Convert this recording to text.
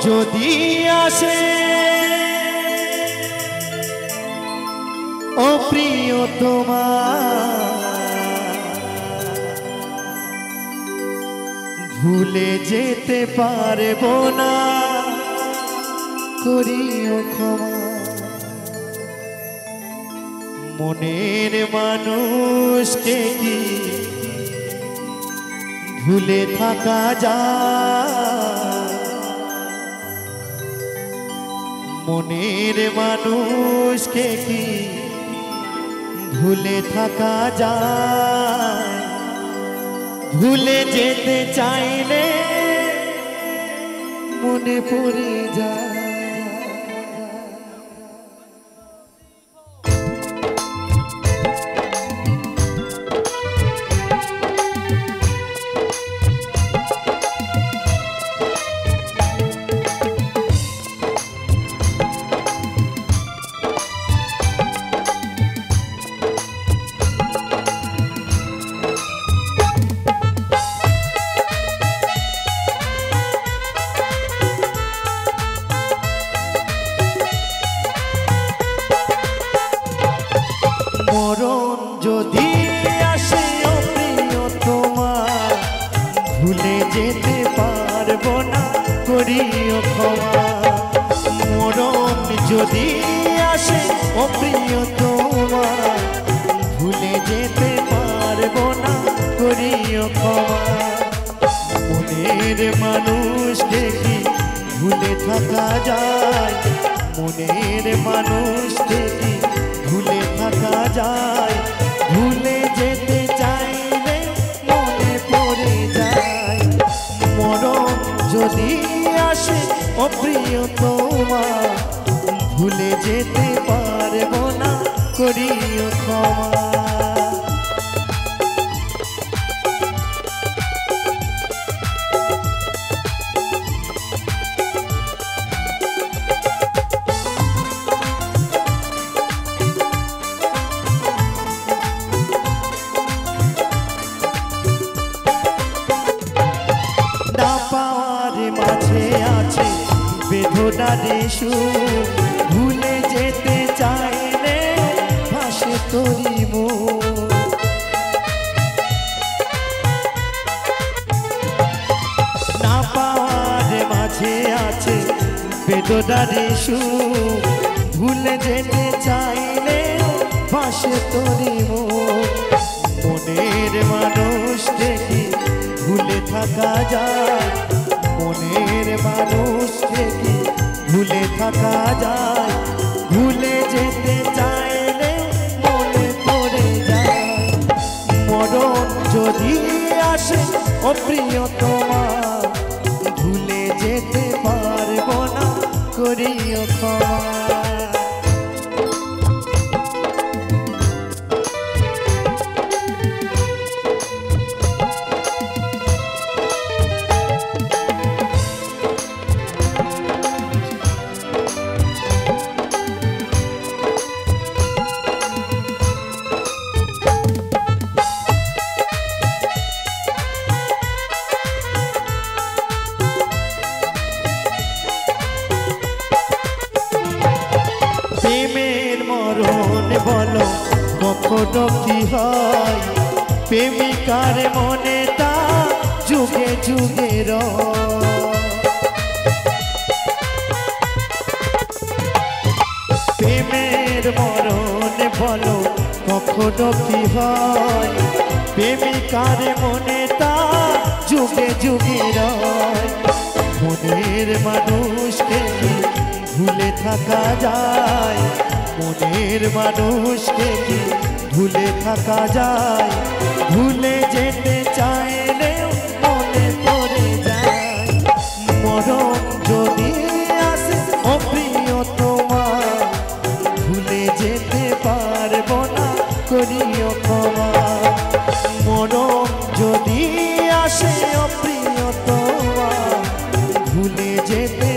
যদি আসে ও প্রিয়তমা ভুলে যেতে পারবো না করিও ক্ষমা মনের মানুষকে কি ভুলে থাকা যায় মনের মানুষকে কি ভুলে থাকা যায় ভুলে যেতে চাইলে মনে পড়ে যায় মরণ যদি আসে ও প্রিয়তমা ভুলে যেতে পারবো না করিও ক্ষমা মরণ যদি আসে ও প্রিয়তমা ভুলে যেতে পারবো না করিও ক্ষমা মনের মানুষকে কি ভুলে থাকা যায় মনের মানুষকে কি ভুলে থাকা যায় ভুলে যেতে চাইলে মনে পড়ে যায় মরণ যদি আসে ও প্রিয়তমা ভুলে যেতে পারবো না করিও ক্ষমা মাঝে আছে বেদনারে সুর ভুলে যেতে চাইলে ভাসে তোরি মন না পাওয়ার মাঝে আছে বেদনারে সুর ভুলে যেতে চাইলে ভাসে তোরি মন মনের মানুষকে কি ভুলে থাকা যায় মনের মানুষকে কি ভুলে থাকা যায় ভুলে যেতে চাইলে মনে পড়ে যায় মরণ যদি আসে ও প্রিয়তমা ভুলে যেতে পারবো না করিও ক্ষমা প্রেমের মরণ বলো কখনো কি হয় প্রেমিকার মনে তা যুগে যুগে প্রেমের মরণ বলো কখনো কি হয় প্রেমিকার মনে তা যুগে যুগে মনের মানুষকে ভুলে থাকা যায় মনের মানুষকে কি ভুলে থাকা যায় ভুলে যেতে চাইলে মনে পড়ে যায় মরণ যদি আসে ও প্রিয়তমা ভুলে যেতে পারবো না করিও ক্ষমা মরণ যদি আসে ও প্রিয়তমা ভুলে যেতে